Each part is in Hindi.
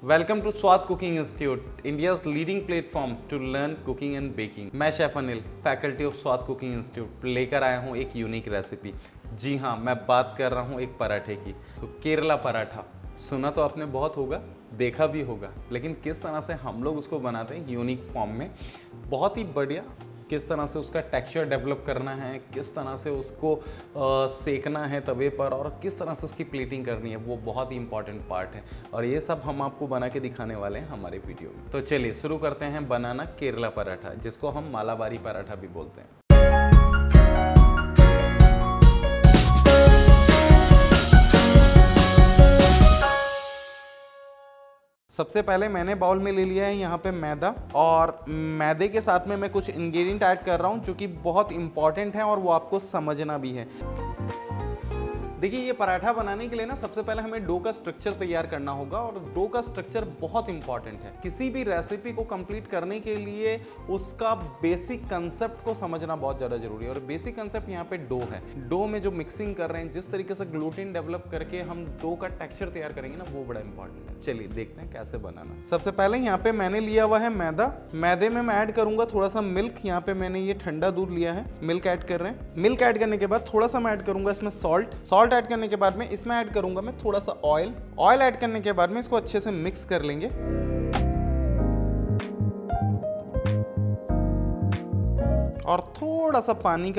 Welcome to Swaad cooking institute, India's leading platform to learn cooking and baking. मैं chef Anil, faculty of Swaad cooking institute, लेकर आया हूँ एक यूनिक रेसिपी। जी हाँ, मैं बात कर रहा हूँ एक पराठे की। तो केरला पराठा सुना तो आपने बहुत होगा, देखा भी होगा, लेकिन किस तरह से हम लोग उसको बनाते हैं यूनिक फॉर्म में, बहुत ही बढ़िया। किस तरह से उसका टेक्सचर डेवलप करना है, किस तरह से उसको सेकना है तवे पर, और किस तरह से उसकी प्लेटिंग करनी है, वो बहुत ही इंपॉर्टेंट पार्ट है। और ये सब हम आपको बना के दिखाने वाले हैं हमारे वीडियो में। तो चलिए शुरू करते हैं बनाना केरला पराठा, जिसको हम मालाबारी पराठा भी बोलते हैं। सबसे पहले मैंने बाउल में ले लिया है यहाँ पे मैदा, और मैदे के साथ में मैं कुछ इंग्रेडिएंट ऐड कर रहा हूँ जो कि बहुत इंपॉर्टेंट है और वो आपको समझना भी है। देखिए, ये पराठा बनाने के लिए ना सबसे पहले हमें डो का स्ट्रक्चर तैयार करना होगा, और डो का स्ट्रक्चर बहुत इंपॉर्टेंट है। किसी भी रेसिपी को कंप्लीट करने के लिए उसका बेसिक कंसेप्ट को समझना बहुत ज़्यादा जरूरी है, और बेसिक कंसेप्ट यहाँ पे डो है। डो में जो मिक्सिंग कर रहे हैं, जिस तरीके से ग्लूटेन डेवलप करके हम डो का टेक्सचर तैयार करेंगे ना, वो बड़ा इंपॉर्टेंट है। चलिए देखते हैं कैसे बनाना। सबसे पहले यहाँ पे मैंने लिया हुआ है मैदा। मैदे में मैं ऐड करूंगा थोड़ा सा मिल्क। यहाँ पे मैंने ये ठंडा दूध लिया है, मिल्क ऐड कर रहे हैं। मिल्क ऐड करने के बाद थोड़ा सा मैं ऐड करूंगा इसमें सॉल्ट ऐड करने के बाद में इसमें ऐड करूंगा मैं थोड़ा सा ऑयल ऐड करने के बाद में इसको अच्छे से मिक्स कर लेंगे। और थोड़ा सा पानी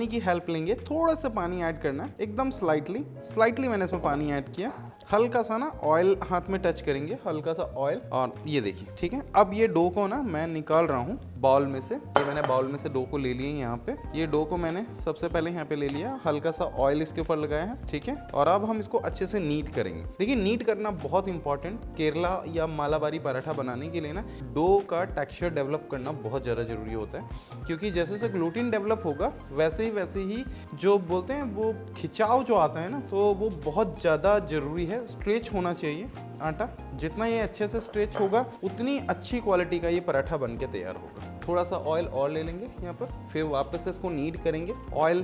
की हेल्प लेंगे। थोड़ा सा पानी ऐड करना है, एकदम स्लाइटली मैंने इसमें पानी ऐड किया। हल्का सा ना ऑयल हाथ में टच करेंगे, हल्का सा ऑयल, और ये देखिए, ठीक है। अब ये डो को ना मैं निकाल रहा हूँ बाउल में से। ये मैंने बाउल में से डो को ले लिया यहाँ पे। ये डो को मैंने सबसे पहले यहाँ पे ले लिया, हल्का सा ऑयल इसके ऊपर लगाया है, ठीक है। और अब हम इसको अच्छे से नीट करेंगे। देखिए, नीट करना बहुत इंपॉर्टेंट। केरला या मालाबारी पराठा बनाने के लिए ना डो का टेक्सचर डेवलप करना बहुत ज़्यादा जरूरी होता है, क्योंकि जैसे जैसे ग्लूटेन डेवलप होगा वैसे ही जो बोलते हैं वो खिंचाव जो आता है ना, तो वो बहुत ज़्यादा जरूरी है। स्ट्रेच होना चाहिए आटा। जितना ये अच्छे से स्ट्रेच होगा उतनी अच्छी क्वालिटी का ये पराठा बन के तैयार होगा। थोड़ा सा ऑयल और ले लेंगे यहाँ पर, फिर वापस से इसको नीट करेंगे। ऑयल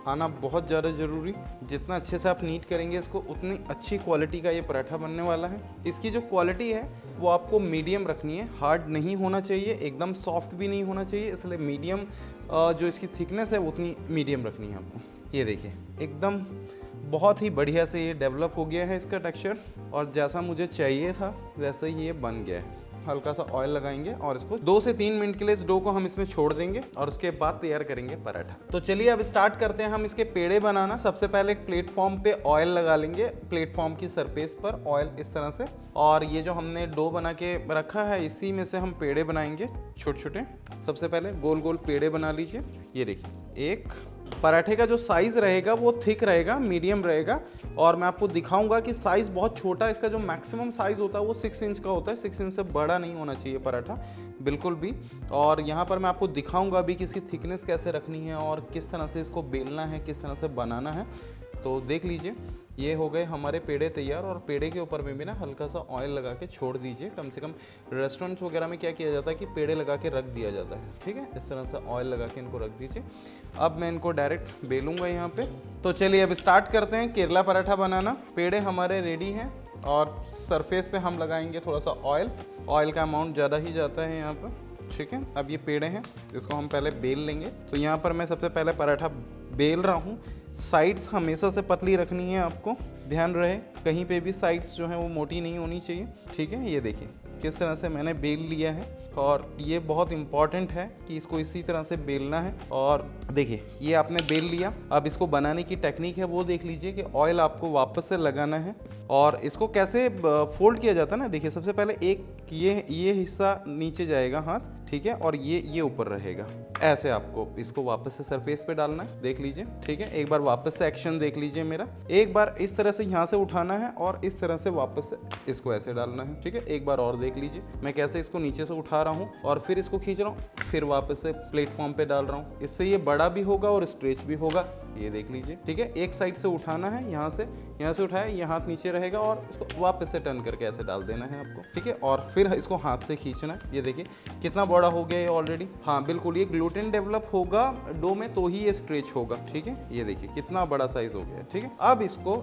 आना बहुत ज़्यादा ज़रूरी। जितना अच्छे से आप नीट करेंगे इसको, उतनी अच्छी क्वालिटी का ये पराठा बनने वाला है। इसकी जो क्वालिटी है वो आपको मीडियम रखनी है, हार्ड नहीं होना चाहिए, एकदम सॉफ्ट भी नहीं होना चाहिए। इसलिए मीडियम जो इसकी थिकनेस है उतनी मीडियम रखनी है आपको। ये देखिए, एकदम बहुत ही बढ़िया से ये डेवलप हो गया है इसका टेक्सचर, और जैसा मुझे चाहिए था वैसे ही ये बन गया है। हल्का सा ऑयल लगाएंगे और इसको 2 से 3 मिनट के लिए इस डो को हम इसमें छोड़ देंगे, और उसके बाद तैयार करेंगे पराठा। तो चलिए अब स्टार्ट करते हैं हम इसके पेड़े बनाना। सबसे पहले एक प्लेटफॉर्म पे ऑयल लगा लेंगे, प्लेटफॉर्म की सरफेस पर ऑयल इस तरह से, और ये जो हमने डो बना के रखा है इसी में से हम पेड़े बनाएंगे छोटे छोटे। सबसे पहले गोल गोल पेड़े बना लीजिए। ये देखिए, एक पराठे का जो साइज़ रहेगा वो थिक रहेगा, मीडियम रहेगा, और मैं आपको दिखाऊंगा कि साइज़ बहुत छोटा, इसका जो मैक्सिमम साइज़ होता है वो 6 इंच का होता है। 6 इंच से बड़ा नहीं होना चाहिए पराठा बिल्कुल भी। और यहाँ पर मैं आपको दिखाऊंगा भी कि इसकी थिकनेस कैसे रखनी है और किस तरह से इसको बेलना है, किस तरह से बनाना है। तो देख लीजिए, ये हो गए हमारे पेड़े तैयार, और पेड़े के ऊपर में भी ना हल्का सा ऑयल लगा के छोड़ दीजिए। कम से कम रेस्टोरेंट्स वगैरह में क्या किया जाता है कि पेड़े लगा के रख दिया जाता है, ठीक है। इस तरह से ऑयल लगा के इनको रख दीजिए। अब मैं इनको डायरेक्ट बेलूंगा यहाँ पे। तो चलिए अब स्टार्ट करते हैं केरला पराठा बनाना। पेड़े हमारे रेडी हैं, और सरफेस पे हम लगाएंगे थोड़ा सा ऑयल का अमाउंट ज़्यादा ही जाता है यहाँ पर, ठीक है। अब ये पेड़े हैं, इसको हम पहले बेल लेंगे। तो यहाँ पर मैं सबसे पहले पराठा बेल रहा हूँ। साइड्स हमेशा से पतली रखनी है, आपको ध्यान रहे, कहीं पे भी साइड्स जो है वो मोटी नहीं होनी चाहिए, ठीक है। ये देखिए किस तरह से मैंने बेल लिया है, और ये बहुत इंपॉर्टेंट है कि इसको इसी तरह से बेलना है। और देखिए, ये आपने बेल लिया। अब इसको बनाने की टेक्निक है वो देख लीजिए कि ऑयल आपको वापस से लगाना है, और इसको कैसे फोल्ड किया जाता है ना। देखिए, सबसे पहले एक ये हिस्सा नीचे जाएगा हाथ, ठीक है, और ये ऊपर रहेगा। ऐसे आपको इसको वापस से सरफेस पे डालना है, देख लीजिए, ठीक है। एक बार वापस से एक्शन देख लीजिए मेरा। एक बार इस तरह से यहाँ से उठाना है, और इस तरह से वापस से इसको ऐसे डालना है, ठीक है। एक बार और देख लीजिए मैं कैसे इसको नीचे से उठा रहा हूँ, और फिर इसको खींच रहा हूँ, फिर वापस से प्लेटफॉर्म पे डाल रहा हूँ। इससे ये बड़ा भी होगा और स्ट्रेच भी होगा। ये देख लीजिए, ठीक है। एक साइड से उठाना है, यहाँ से उठाया, ये हाथ नीचे रहेगा और इसको वापस से टर्न करके ऐसे डाल देना है आपको, ठीक है। और फिर इसको हाथ से खींचना है। ये देखिए कितना बड़ा हो गया ये ऑलरेडी। हाँ बिल्कुल, ये ग्लूटेन डेवलप होगा डो में तो ही ये स्ट्रेच होगा, ठीक है। ये देखिए कितना बड़ा साइज हो गया, ठीक है।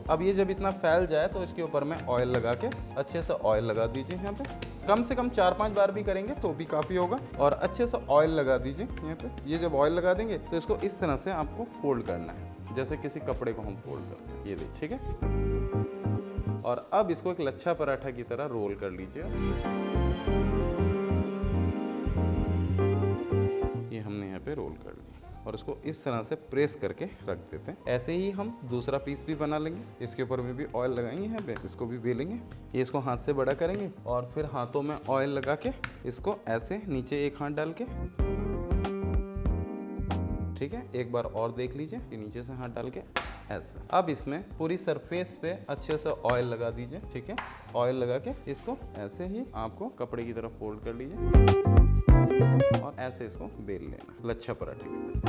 अब ये जब इतना फैल जाए तो इसके ऊपर में ऑयल लगा के अच्छे से ऑयल लगा दीजिए। यहाँ पे कम से कम 4-5 बार भी करेंगे तो भी काफ़ी होगा। और अच्छे से ऑयल लगा दीजिए यहाँ पे। ये जब ऑयल लगा देंगे तो इसको इस तरह से आपको फोल्ड करना है, जैसे किसी कपड़े को हम फोल्ड करते हैं। ये देखिए, ठीक है। और अब इसको एक लच्छा पराठा की तरह रोल कर लीजिए। ये हमने यहाँ पे रोल कर लिया और इसको इस तरह से प्रेस करके रख देते हैं। ऐसे ही हम दूसरा पीस भी बना लेंगे। इसके ऊपर में भी ऑयल लगाएंगे, यहाँ पे इसको भी बेलेंगे। ये इसको हाथ से बड़ा करेंगे और फिर हाथों में ऑयल लगा के इसको ऐसे नीचे एक हाथ डाल के, ठीक है। एक बार और देख लीजिए कि नीचे से हाथ डाल के ऐसे। अब इसमें पूरी सरफेस पे अच्छे से ऑयल लगा दीजिए, ठीक है। ऑयल लगा के इसको ऐसे ही आपको कपड़े की तरफ फोल्ड कर लीजिए और ऐसे इसको बेल लेना लच्छा पराठे की।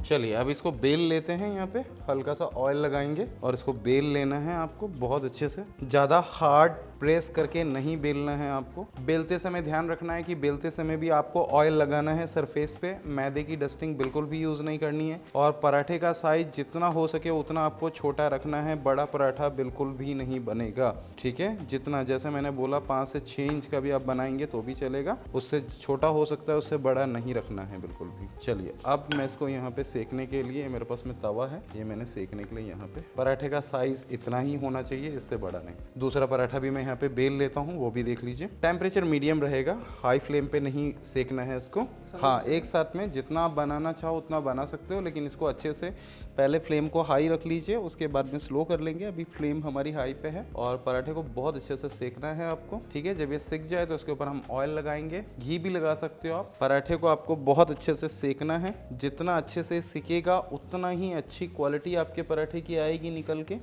चलिए अब इसको बेल लेते हैं। यहाँ पे हल्का सा ऑयल लगाएंगे और इसको बेल लेना है आपको बहुत अच्छे से। ज़्यादा हार्ड प्रेस करके नहीं बेलना है आपको। बेलते समय ध्यान रखना है कि बेलते समय भी आपको ऑयल लगाना है सरफेस पे। मैदे की डस्टिंग बिल्कुल भी यूज़ नहीं करनी है। और पराठे का साइज जितना हो सके उतना आपको छोटा रखना है। बड़ा पराठा बिल्कुल भी नहीं बनेगा, ठीक है। जितना, जैसे मैंने बोला 5 से 6 इंच का भी आप बनाएंगे तो भी चलेगा, उससे छोटा हो सकता है, उससे बड़ा नहीं रखना है बिल्कुल भी। चलिए अब मैं इसको यहाँ पे सेकने के लिए, मेरे पास में तवा है, ये मैंने सेकने के लिए यहाँ पे, पराठे का साइज इतना ही होना चाहिए, इससे बड़ा नहीं। दूसरा पराठा भी मैं यहाँ पे बेल लेता हूँ, वो भी देख लीजिए। टेम्परेचर मीडियम रहेगा, हाई फ्लेम पे नहीं सेकना है इसको। हाँ, एक साथ में जितना आप बनाना चाहो उतना बना सकते हो, लेकिन इसको अच्छे से पहले फ्लेम को हाई रख लीजिए, उसके बाद में स्लो कर लेंगे। अभी फ्लेम हमारी हाई पे है और पराठे को बहुत अच्छे से सेकना है आपको, ठीक है। जब ये सिक जाए तो उसके ऊपर हम ऑयल लगाएंगे, घी भी लगा सकते हो आप। पराठे को आपको बहुत अच्छे से सेकना है। जितना अच्छे से सिकेगा उतना ही अच्छी क्वालिटी आपके पराठे की आएगी निकल के।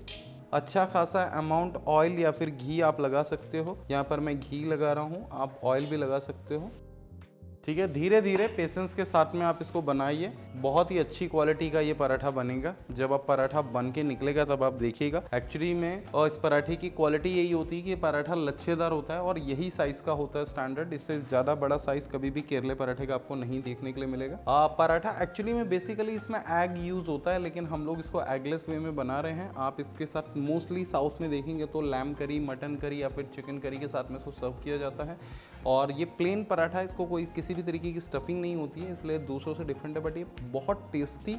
अच्छा खासा अमाउंट ऑयल या फिर घी आप लगा सकते हो। यहाँ पर मैं घी लगा रहा हूँ, आप ऑयल भी लगा सकते हो, ठीक है। धीरे धीरे पेशेंस के साथ में आप इसको बनाइए, बहुत ही अच्छी क्वालिटी का ये पराठा बनेगा। जब आप पराठा बन के निकलेगा तब आप देखिएगा। एक्चुअली में और इस पराठे की क्वालिटी यही होती है कि पराठा लच्छेदार होता है और यही साइज़ का होता है स्टैंडर्ड। इससे ज़्यादा बड़ा साइज़ कभी भी केरले पराठे का आपको नहीं देखने के लिए मिलेगा। पराठा एक्चुअली में बेसिकली इसमें एग यूज़ होता है, लेकिन हम लोग इसको एगलेस वे में बना रहे हैं। आप इसके साथ मोस्टली साउथ में देखेंगे तो लैम करी, मटन करी या फिर चिकन करी के साथ में इसको सर्व किया जाता है। और ये प्लेन पराठा, इसको कोई किसी भी तरीके की स्टफिंग नहीं होती है, इसलिए दूसरों से डिफरेंट है, बट ये बहुत टेस्टी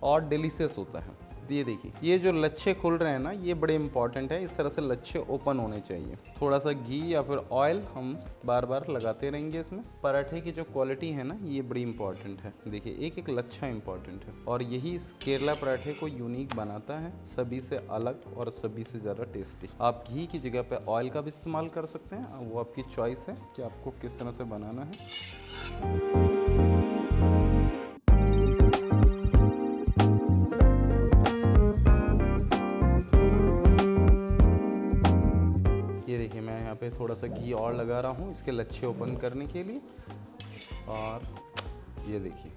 और डिलीशियस होता है। ये देखिए, ये जो लच्छे खुल रहे हैं ना, ये बड़े इंपॉर्टेंट है। इस तरह से लच्छे ओपन होने चाहिए। थोड़ा सा घी या फिर ऑयल हम बार बार लगाते रहेंगे इसमें। पराठे की जो क्वालिटी है ना, ये बड़ी इंपॉर्टेंट है। देखिए, एक एक लच्छा इंपॉर्टेंट है और यही इस केरला पराठे को यूनिक बनाता है, सभी से अलग और सभी से ज़्यादा टेस्टी। आप घी की जगह पे ऑयल का भी इस्तेमाल कर सकते हैं, वो आपकी चॉइस है कि आपको किस तरह से बनाना है। मैं यहाँ पे थोड़ा सा घी और लगा रहा हूँ इसके लच्छे ओपन करने के लिए। और ये देखिए,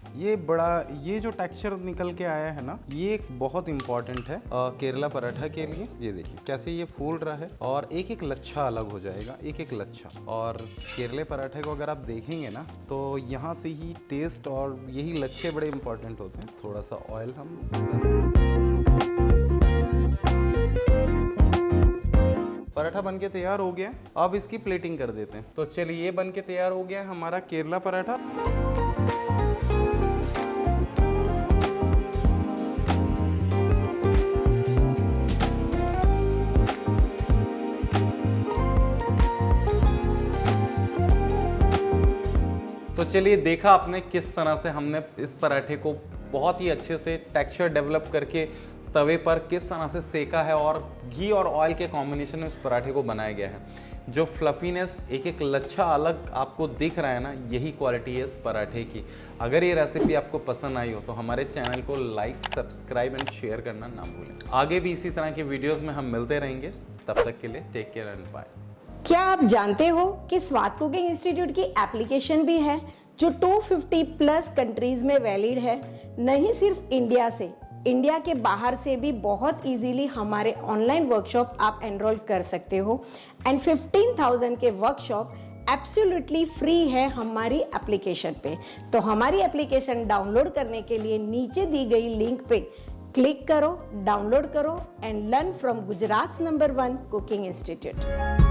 ये जो टेक्सचर निकल के आया है ना, ये एक बहुत इंपॉर्टेंट है केरला पराठा के लिए। ये देखिए कैसे ये फूल रहा है और एक एक लच्छा अलग हो जाएगा, एक एक लच्छा। और केरले पराठे को अगर आप देखेंगे ना तो यहाँ से ही टेस्ट और यही लच्छे बड़े इंपॉर्टेंट होते हैं। थोड़ा सा ऑयल हम, पराठा बनके तैयार हो गया। अब इसकी प्लेटिंग कर देते हैं। तो चलिए, ये बनके तैयार हो गया हमारा केरला पराठा। तो चलिए, देखा आपने किस तरह से हमने इस पराठे को बहुत ही अच्छे से टेक्सचर डेवलप करके तवे पर किस तरह से सेका है और घी और ऑयल के कॉम्बिनेशन में इस पराठे को बनाया गया है। जो फ्लफीनेस, एक एक लच्छा अलग आपको दिख रहा है ना, यही क्वालिटी है इस पराठे की। अगर ये रेसिपी आपको पसंद आई हो तो हमारे चैनल को लाइक, सब्सक्राइब एंड शेयर करना ना भूलें। आगे भी इसी तरह के वीडियोज़ में हम मिलते रहेंगे। तब तक के लिए टेक केयर एंड बाय। क्या आप जानते हो कि स्वाद कुकिंग इंस्टीट्यूट की एप्लीकेशन भी है जो 250 प्लस कंट्रीज में वैलिड है। नहीं सिर्फ इंडिया से, इंडिया के बाहर से भी बहुत इजीली हमारे ऑनलाइन वर्कशॉप आप एनरोल कर सकते हो। एंड 15,000 के वर्कशॉप एब्सोल्युटली फ्री है हमारी एप्लीकेशन पे। तो हमारी एप्लीकेशन डाउनलोड करने के लिए नीचे दी गई लिंक पे क्लिक करो, डाउनलोड करो and learn from Gujarat number 1 cooking institute.